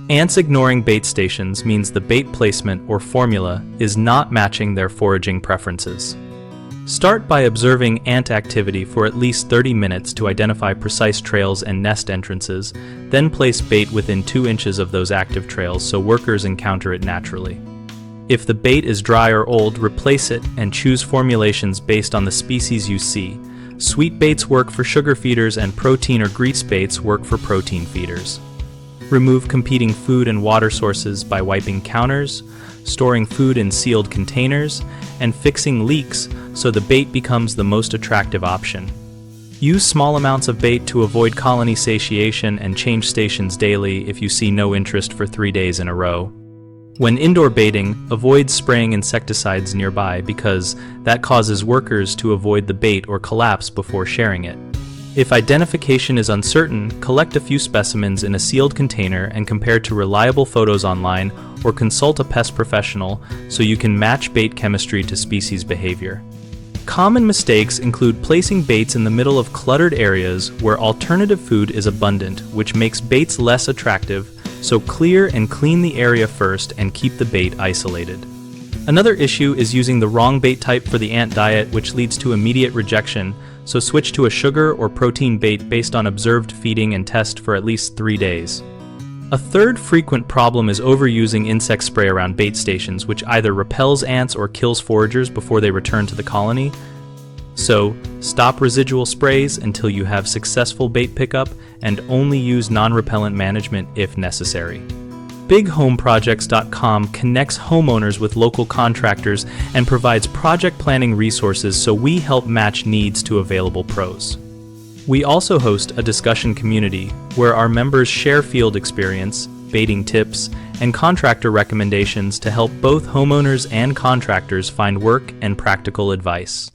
Ants ignoring bait stations means the bait placement or formula is not matching their foraging preferences. Start by observing ant activity for at least 30 minutes to identify precise trails and nest entrances, then place bait within 2 inches of those active trails so workers encounter it naturally. If the bait is dry or old, replace it and choose formulations based on the species you see. Sweet baits work for sugar feeders and protein or grease baits work for protein feeders. Remove competing food and water sources by wiping counters, storing food in sealed containers, and fixing leaks so the bait becomes the most attractive option. Use small amounts of bait to avoid colony satiation and change stations daily if you see no interest for 3 days in a row. When indoor baiting, avoid spraying insecticides nearby because that causes workers to avoid the bait or collapse before sharing it. If identification is uncertain, collect a few specimens in a sealed container and compare to reliable photos online or consult a pest professional so you can match bait chemistry to species behavior. Common mistakes include placing baits in the middle of cluttered areas where alternative food is abundant, which makes baits less attractive, so clear and clean the area first and keep the bait isolated. Another issue is using the wrong bait type for the ant diet, which leads to immediate rejection, so switch to a sugar or protein bait based on observed feeding and test for at least 3 days. A third frequent problem is overusing insect spray around bait stations, which either repels ants or kills foragers before they return to the colony. So, stop residual sprays until you have successful bait pickup and only use non-repellent management if necessary. BigHomeProjects.com connects homeowners with local contractors and provides project planning resources so we help match needs to available pros. We also host a discussion community where our members share field experience, baiting tips, and contractor recommendations to help both homeowners and contractors find work and practical advice.